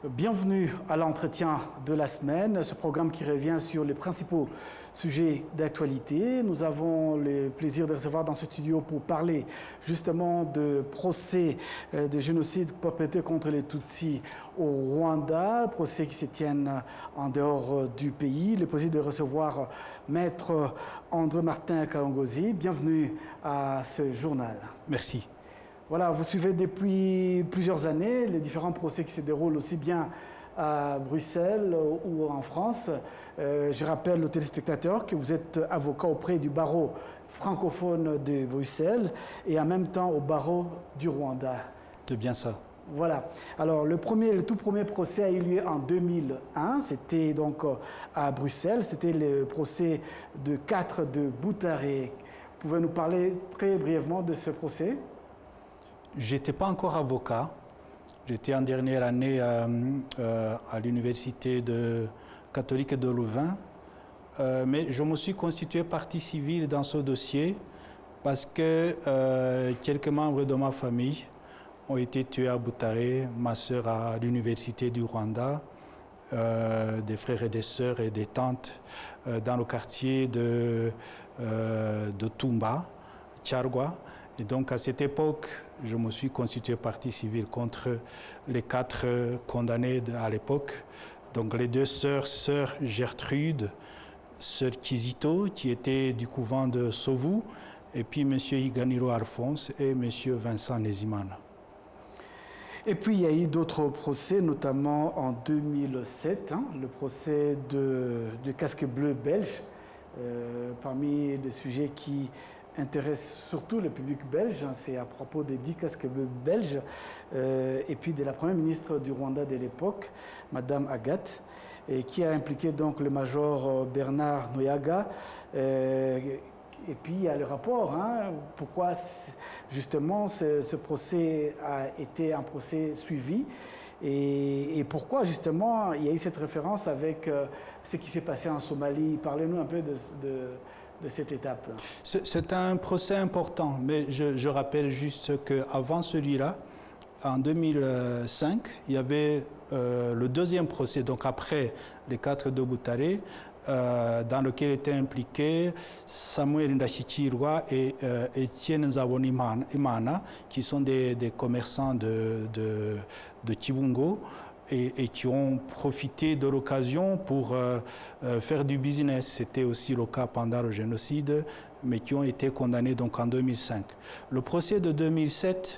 Bienvenue à l'entretien de la semaine, ce programme qui revient sur les principaux sujets d'actualité. Nous avons le plaisir de recevoir dans ce studio pour parler justement de procès de génocide perpétré contre les Tutsis au Rwanda, procès qui se tiennent en dehors du pays. Le plaisir de recevoir Maître André-Martin Kalongozi. Bienvenue à ce journal. Merci. Voilà, vous suivez depuis plusieurs années les différents procès qui se déroulent aussi bien à Bruxelles ou en France. Je rappelle aux téléspectateurs que vous êtes avocat auprès du barreau francophone de Bruxelles et en même temps au barreau du Rwanda. C'est bien ça. Voilà. Alors, le tout premier procès a eu lieu en 2001. C'était donc à Bruxelles. C'était le procès de 4 de Boutaré. Pouvez-vous nous parler très brièvement de ce procès ? Je n'étais pas encore avocat. J'étais en dernière année à l'université catholique de Louvain. Mais je me suis constitué partie civile dans ce dossier parce que quelques membres de ma famille ont été tués à Boutaré, ma sœur à l'université du Rwanda, des frères et des sœurs et des tantes dans le quartier de Tumba, Tchargwa. Et donc à cette époque, je me suis constitué partie civile contre les 4 condamnés à l'époque. Donc les 2 sœurs Gertrude, sœur Kizito, qui était du couvent de Sauvou, et puis M. Iganiro Alphonse et M. Vincent Nézimana. Et puis il y a eu d'autres procès, notamment en 2007, le procès du casque bleu belge, parmi les sujets qui intéresse surtout le public belge, c'est à propos des 10 casques bleus belges, et puis de la première ministre du Rwanda de l'époque, Madame Agathe, qui a impliqué donc le major Bernard Noyaga. Et puis il y a le rapport, pourquoi justement ce procès a été un procès suivi et pourquoi justement il y a eu cette référence avec ce qui s'est passé en Somalie. Parlez-nous un peu de cette étape. C'est un procès important, mais je rappelle juste qu'avant celui-là, en 2005, il y avait le deuxième procès, donc après les 4 de Boutaré, dans lequel étaient impliqués Samuel Ndashikirwa et Etienne Nzabonimana, qui sont des commerçants de Kibungo, et qui ont profité de l'occasion pour faire du business. C'était aussi le cas pendant le génocide, mais qui ont été condamnés donc en 2005. Le procès de 2007,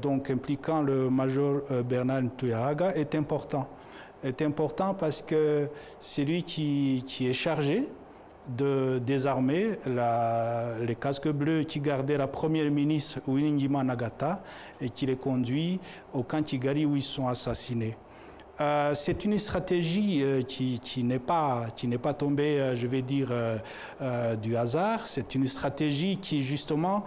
donc impliquant le major Bernard Ntuyahaga, est important. Est important parce que c'est lui qui est chargé de désarmer les casques bleus qui gardaient la première ministre Uwiringiyimana Nagata et qui les conduit au camp Kigali où ils sont assassinés. C'est une stratégie qui n'est pas tombée, je vais dire, du hasard. C'est une stratégie qui, justement,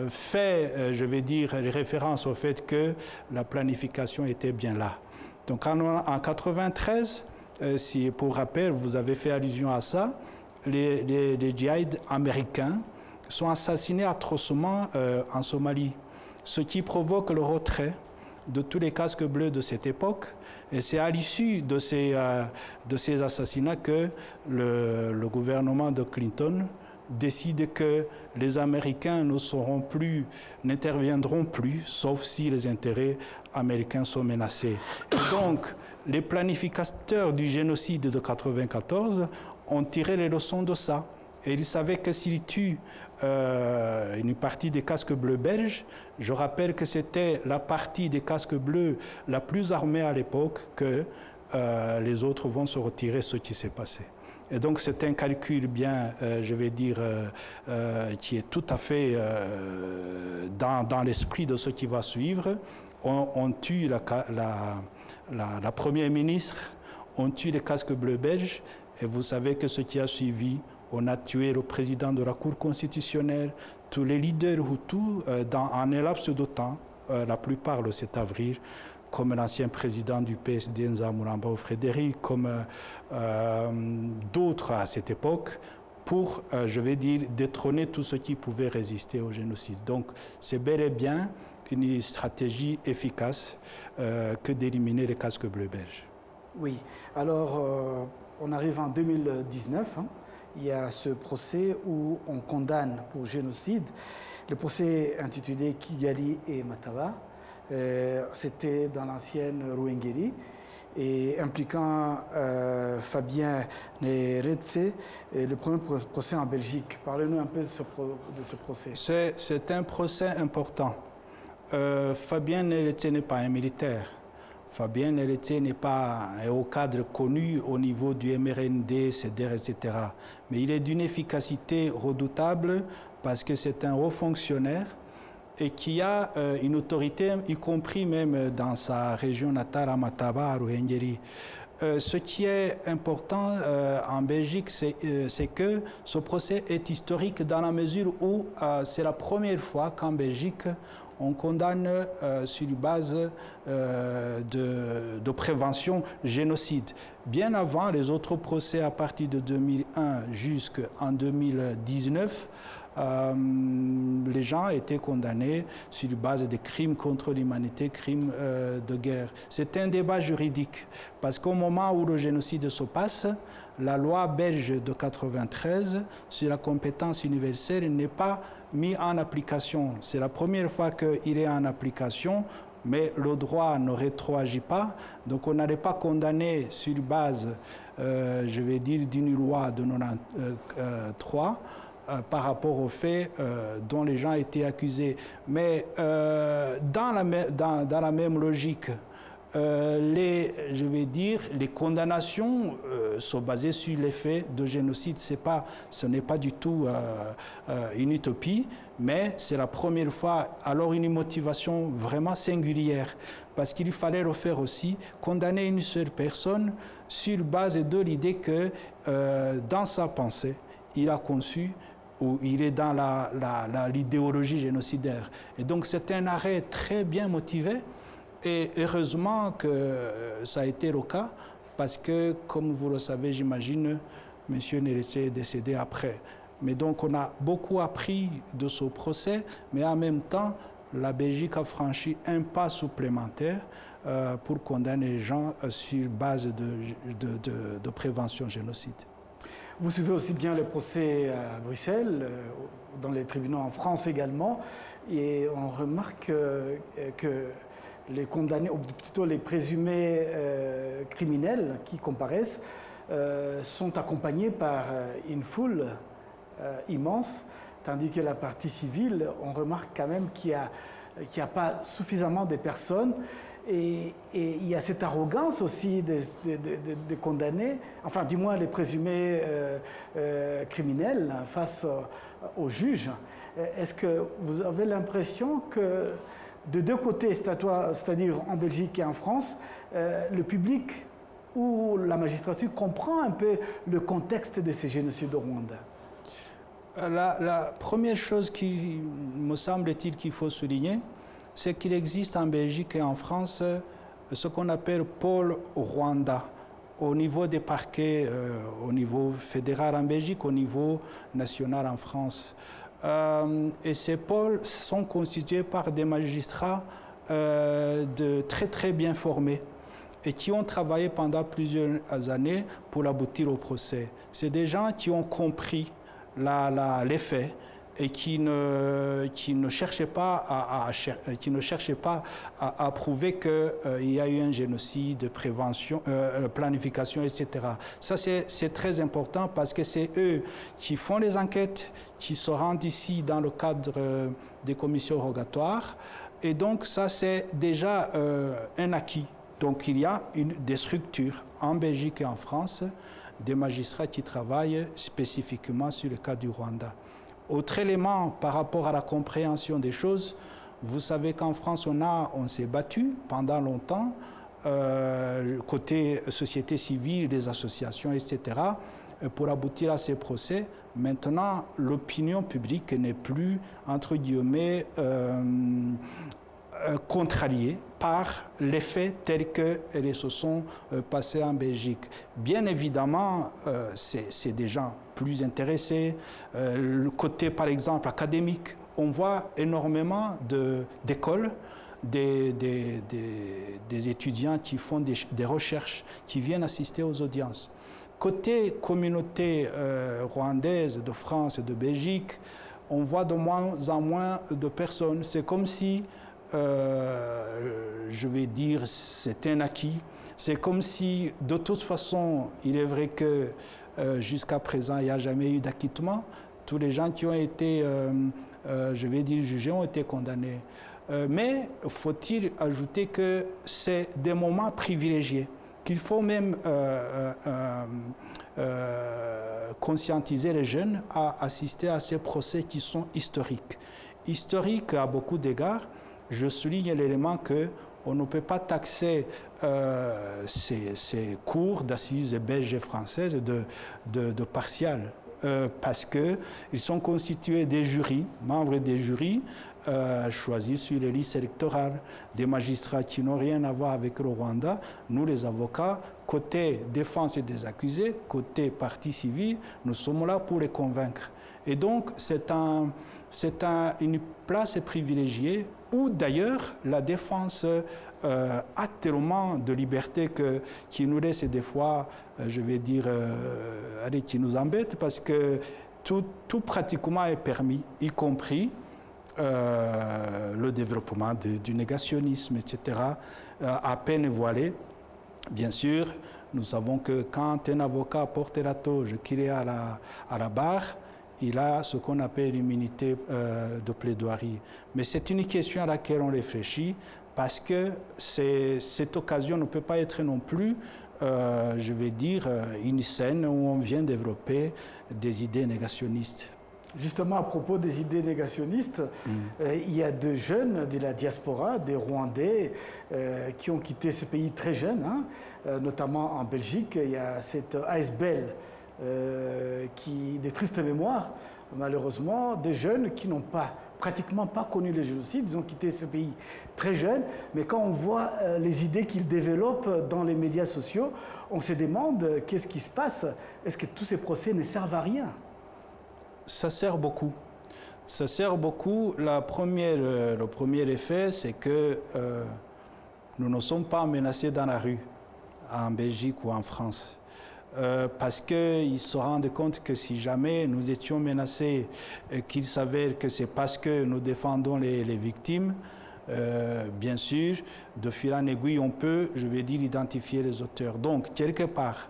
fait, je vais dire, référence au fait que la planification était bien là. Donc, en 1993, si pour rappel, vous avez fait allusion à ça, les djihadistes américains sont assassinés atrocement en Somalie, ce qui provoque le retrait de tous les casques bleus de cette époque. Et c'est à l'issue de ces assassinats que le gouvernement de Clinton décide que les Américains n'interviendront plus, sauf si les intérêts américains sont menacés. Et donc, les planificateurs du génocide de 1994 ont tiré les leçons de ça. Et ils savaient que s'ils tuent une partie des casques bleus belges, je rappelle que c'était la partie des casques bleus la plus armée à l'époque, que les autres vont se retirer, ce qui s'est passé. Et donc c'est un calcul bien, je vais dire, qui est tout à fait dans l'esprit de ce qui va suivre. On tue la première ministre, on tue les casques bleus belges, et vous savez que ce qui a suivi, on a tué le président de la Cour constitutionnelle, tous les leaders Hutus en un laps de temps, la plupart le 7 avril, comme l'ancien président du PSD Nzamuramba Frédéric, comme d'autres à cette époque, pour, je vais dire, détrôner tout ce qui pouvait résister au génocide. Donc, c'est bel et bien une stratégie efficace que d'éliminer les casques bleus belges. Oui, alors on arrive en 2019, hein. Il y a ce procès où on condamne pour génocide. Le procès intitulé Kigali et Mataba, c'était dans l'ancienne Ruhengeri, et impliquant Fabien Neretse, le premier procès en Belgique. Parlez-nous un peu de ce procès. C'est un procès important. Fabien Neretse n'est pas un militaire. Fabien Neretse n'est pas un haut cadre connu au niveau du MRND, CDR, etc. Mais il est d'une efficacité redoutable parce que c'est un haut fonctionnaire et qui a une autorité, y compris même dans sa région natale, à Mataba, à Ruhengeri. Ce qui est important en Belgique, c'est que ce procès est historique dans la mesure où c'est la première fois qu'en Belgique, on condamne sur base de prévention génocide. Bien avant, les autres procès à partir de 2001 jusqu'en 2019, les gens étaient condamnés sur base de crimes contre l'humanité, crimes de guerre. C'est un débat juridique parce qu'au moment où le génocide se passe, la loi belge de 1993 sur la compétence universelle n'est pas mise en application. C'est la première fois qu'il est en application, mais le droit ne rétroagit pas. Donc on n'allait pas condamner sur base, je vais dire, d'une loi de 1993 par rapport aux faits dont les gens étaient accusés. Mais dans la même logique, les condamnations sont basées sur les faits de génocide. Ce n'est pas du tout une utopie, mais c'est la première fois, alors une motivation vraiment singulière, parce qu'il fallait le faire aussi, condamner une seule personne sur base de l'idée que dans sa pensée, il a conçu où il est dans l'idéologie génocidaire. Et donc c'est un arrêt très bien motivé et heureusement que ça a été le cas parce que, comme vous le savez, j'imagine, M. Neretse est décédé après. Mais donc on a beaucoup appris de ce procès, mais en même temps, la Belgique a franchi un pas supplémentaire pour condamner les gens sur base de prévention génocide. Vous suivez aussi bien les procès à Bruxelles, dans les tribunaux en France également, et on remarque que les condamnés, ou plutôt les présumés criminels qui comparaissent, sont accompagnés par une foule immense, tandis que la partie civile, on remarque quand même qu'il n'y a pas suffisamment de personnes. Et il y a cette arrogance aussi des condamnés, enfin du moins les présumés criminels face aux juges. Est-ce que vous avez l'impression que de deux côtés, c'est-à-dire en Belgique et en France, le public ou la magistrature comprend un peu le contexte de ces génocides au Rwanda? La première chose qui me semble-t-il qu'il faut souligner, c'est qu'il existe en Belgique et en France ce qu'on appelle pôle Rwanda, au niveau des parquets, au niveau fédéral en Belgique, au niveau national en France. Et ces pôles sont constitués par des magistrats très très bien formés et qui ont travaillé pendant plusieurs années pour aboutir au procès. C'est des gens qui ont compris les faits et qui ne cherchaient pas à prouver qu'il y a eu un génocide, prévention, planification, etc. Ça, c'est très important parce que c'est eux qui font les enquêtes, qui se rendent ici dans le cadre des commissions rogatoires. Et donc, ça, c'est déjà un acquis. Donc, il y a des structures en Belgique et en France, des magistrats qui travaillent spécifiquement sur le cas du Rwanda. Autre élément par rapport à la compréhension des choses, vous savez qu'en France, on s'est battu pendant longtemps, côté société civile, des associations, etc., pour aboutir à ces procès. Maintenant, l'opinion publique n'est plus, entre guillemets, contrariée par les faits tels qu'ils se sont passés en Belgique. Bien évidemment, c'est des gens plus intéressés. Le côté, par exemple, académique, on voit énormément d'écoles, des étudiants qui font des recherches, qui viennent assister aux audiences. Côté communauté rwandaise de France et de Belgique, on voit de moins en moins de personnes. C'est comme si, je vais dire, c'est un acquis. C'est comme si, de toute façon, il est vrai que jusqu'à présent, il n'y a jamais eu d'acquittement. Tous les gens qui ont été, je vais dire, jugés ont été condamnés. Mais faut-il ajouter que c'est des moments privilégiés, qu'il faut même conscientiser les jeunes à assister à ces procès qui sont historiques. Historiques à beaucoup d'égards. Je souligne l'élément qu'on ne peut pas taxer ces cours d'assises belges et françaises de partial. Parce qu'ils sont constitués des jurys, membres des jurys, choisis sur les listes électorales, des magistrats qui n'ont rien à voir avec le Rwanda. Nous, les avocats, côté défense et des accusés, côté partie civile, nous sommes là pour les convaincre. Et donc, c'est une place privilégiée où, d'ailleurs, la défense a tellement de liberté qui nous laisse des fois, je vais dire, qui nous embête, parce que tout pratiquement est permis, y compris le développement du négationnisme, etc., à peine voilé. Bien sûr, nous savons que quand un avocat porte la toge, qu'il est à la barre, il a ce qu'on appelle l'immunité de plaidoirie. Mais c'est une question à laquelle on réfléchit parce que cette occasion ne peut pas être non plus, je vais dire, une scène où on vient développer des idées négationnistes. Justement, à propos des idées négationnistes, il y a deux jeunes de la diaspora, des Rwandais, qui ont quitté ce pays très jeunes, notamment en Belgique. Il y a cette ASBL, des tristes mémoires, malheureusement, des jeunes qui n'ont pratiquement pas connu le génocide. Ils ont quitté ce pays très jeunes, mais quand on voit les idées qu'ils développent dans les médias sociaux, on se demande qu'est-ce qui se passe. Est-ce que tous ces procès ne servent à rien? Ça sert beaucoup. Ça sert beaucoup. Le premier effet, c'est que nous ne sommes pas menacés dans la rue, en Belgique ou en France. Parce qu'ils se rendent compte que si jamais nous étions menacés, qu'ils s'avère que c'est parce que nous défendons les victimes, bien sûr, de fil en aiguille, on peut, je vais dire, identifier les auteurs. Donc, quelque part,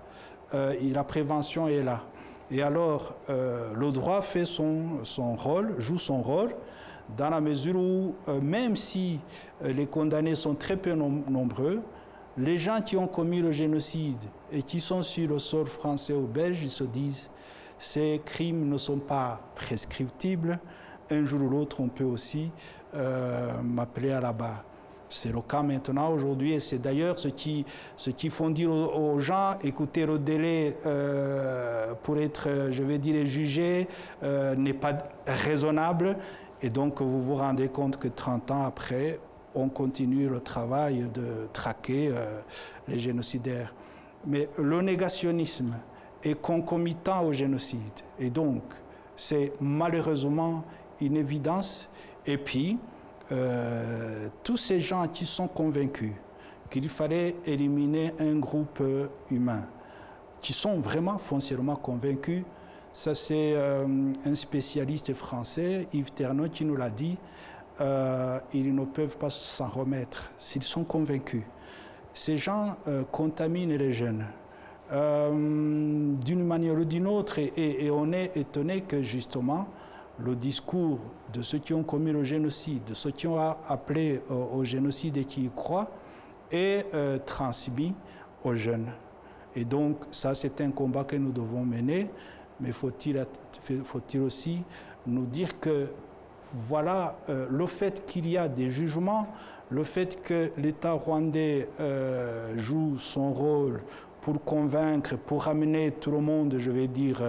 la prévention est là. Et alors, le droit fait son rôle, joue son rôle, dans la mesure où, même si les condamnés sont très peu nombreux, les gens qui ont commis le génocide et qui sont sur le sol français ou belge, ils se disent ces crimes ne sont pas prescriptibles. Un jour ou l'autre, on peut aussi m'appeler à la barre. C'est le cas maintenant aujourd'hui et c'est d'ailleurs ce qui font dire aux gens, écoutez, le délai pour être, je vais dire, jugé n'est pas raisonnable et donc vous vous rendez compte que 30 ans après, on continue le travail de traquer les génocidaires. Mais le négationnisme est concomitant au génocide et donc c'est malheureusement une évidence et puis tous ces gens qui sont convaincus qu'il fallait éliminer un groupe humain, qui sont vraiment foncièrement convaincus, ça c'est un spécialiste français, Yves Ternon, qui nous l'a dit, ils ne peuvent pas s'en remettre s'ils sont convaincus. Ces gens contaminent les jeunes d'une manière ou d'une autre et on est étonné que justement le discours de ceux qui ont commis le génocide, de ceux qui ont appelé au génocide et qui y croient, est transmis aux jeunes. Et donc, ça, c'est un combat que nous devons mener, mais faut-il aussi nous dire que, voilà, le fait qu'il y a des jugements, le fait que l'État rwandais joue son rôle pour convaincre, pour ramener tout le monde, je vais dire,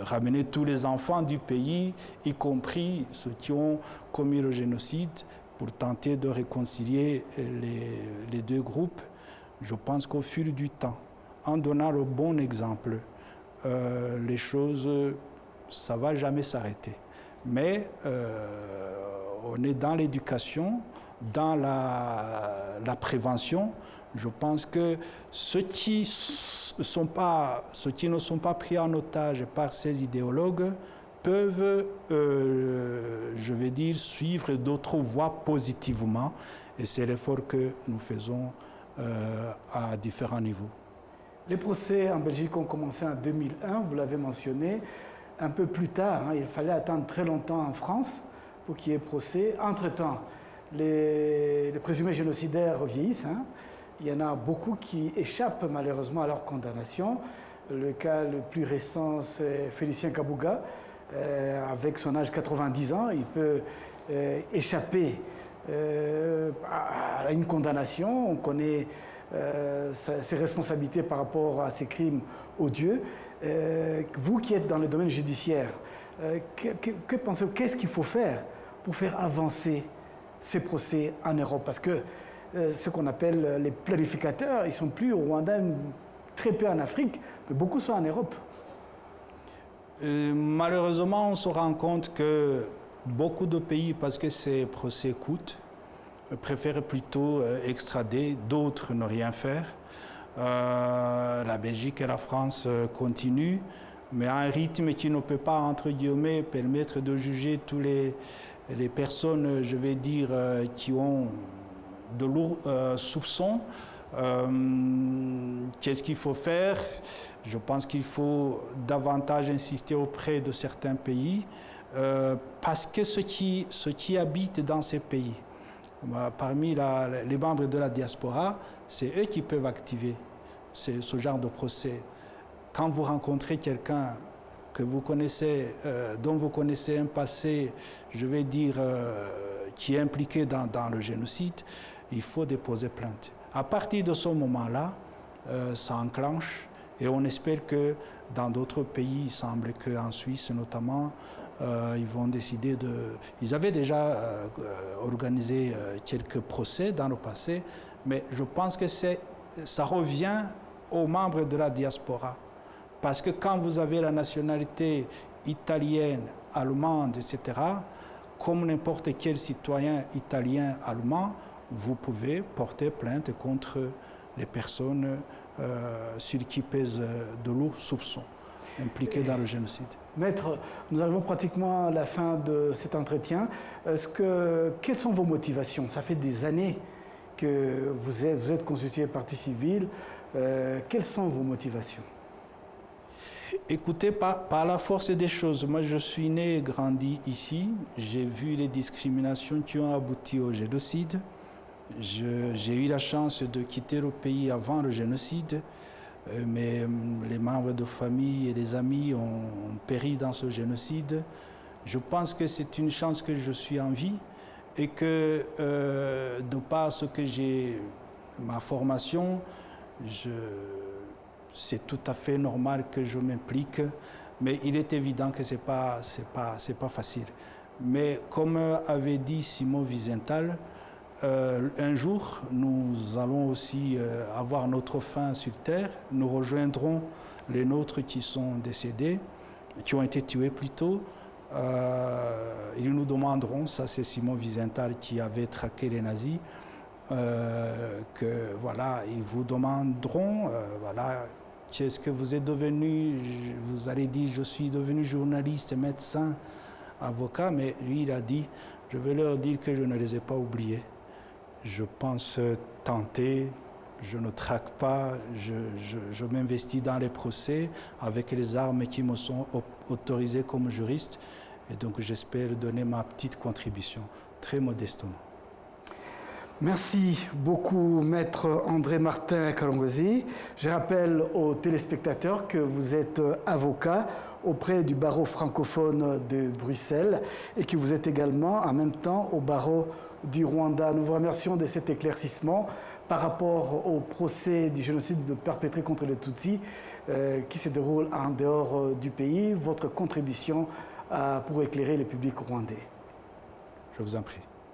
ramener tous les enfants du pays, y compris ceux qui ont commis le génocide, pour tenter de réconcilier les deux groupes. Je pense qu'au fil du temps, en donnant le bon exemple, les choses ça ne va jamais s'arrêter. Mais on est dans l'éducation, dans la prévention. Je pense que ceux qui ne sont pas pris en otage par ces idéologues peuvent, je vais dire, suivre d'autres voies positivement. Et c'est l'effort que nous faisons à différents niveaux. Les procès en Belgique ont commencé en 2001, vous l'avez mentionné. Un peu plus tard, il fallait attendre très longtemps en France pour qu'il y ait procès. Entre-temps, les présumés génocidaires vieillissent. Il y en a beaucoup qui échappent malheureusement à leur condamnation. Le cas le plus récent, c'est Félicien Kabouga. Avec son âge 90 ans, il peut échapper à une condamnation. On connaît ses responsabilités par rapport à ses crimes odieux. Vous qui êtes dans le domaine judiciaire, que pensez-vous, qu'est-ce qu'il faut faire pour faire avancer ces procès en Europe? Parce que ce qu'on appelle les planificateurs, ils ne sont plus au Rwanda, très peu en Afrique, mais beaucoup sont en Europe. Malheureusement, on se rend compte que beaucoup de pays, parce que ces procès coûtent, préfèrent plutôt extrader, d'autres ne rien faire. La Belgique et la France continuent, mais à un rythme qui ne peut pas, entre guillemets, permettre de juger toutes les personnes, je vais dire, qui ont de lourds soupçons. Qu'est-ce qu'il faut faire? Je pense qu'il faut davantage insister auprès de certains pays parce que ceux qui habitent dans ces pays, parmi les membres de la diaspora, c'est eux qui peuvent activer ce genre de procès. Quand vous rencontrez quelqu'un que vous connaissez, dont vous connaissez un passé, je vais dire, qui est impliqué dans le génocide, il faut déposer plainte. À partir de ce moment-là, ça enclenche et on espère que dans d'autres pays, il semble qu'en Suisse notamment, ils vont décider de... Ils avaient déjà organisé quelques procès dans le passé, mais je pense que ça revient aux membres de la diaspora. Parce que quand vous avez la nationalité italienne, allemande, etc., comme n'importe quel citoyen italien, allemand, vous pouvez porter plainte contre les personnes sur qui pèsent de lourds soupçons impliquées dans le génocide. Maître, nous arrivons pratiquement à la fin de cet entretien. Quelles sont vos motivations? Ça fait des années que vous êtes constitué partie civile. Quelles sont vos motivations? Écoutez, par la force des choses, moi je suis né et grandi ici. J'ai vu les discriminations qui ont abouti au génocide. J'ai eu la chance de quitter le pays avant le génocide, mais les membres de famille et les amis ont péri dans ce génocide. Je pense que c'est une chance que je suis en vie et que de par ce que j'ai, ma formation, c'est tout à fait normal que je m'implique, mais il est évident que c'est pas facile. Mais comme avait dit Simon Wiesenthal, un jour, nous allons aussi avoir notre fin sur Terre. Nous rejoindrons les nôtres qui sont décédés, qui ont été tués plutôt. Ils nous demanderont, ça c'est Simon Wiesenthal qui avait traqué les nazis, que voilà, ils vous demanderont, voilà, qu'est-ce que vous êtes devenu? Vous allez dire, je suis devenu journaliste, médecin, avocat, mais lui il a dit, je vais leur dire que je ne les ai pas oubliés. Je pense tenter, je ne traque pas, je m'investis dans les procès avec les armes qui me sont autorisées comme juriste. Et donc j'espère donner ma petite contribution, très modestement. Merci beaucoup, Maître André Martin Kalongozi. Je rappelle aux téléspectateurs que vous êtes avocat auprès du barreau francophone de Bruxelles et que vous êtes également en même temps au barreau du Rwanda. Nous vous remercions de cet éclaircissement par rapport au procès du génocide perpétré contre les Tutsis qui se déroule en dehors du pays. Votre contribution pour éclairer le public rwandais. Je vous en prie.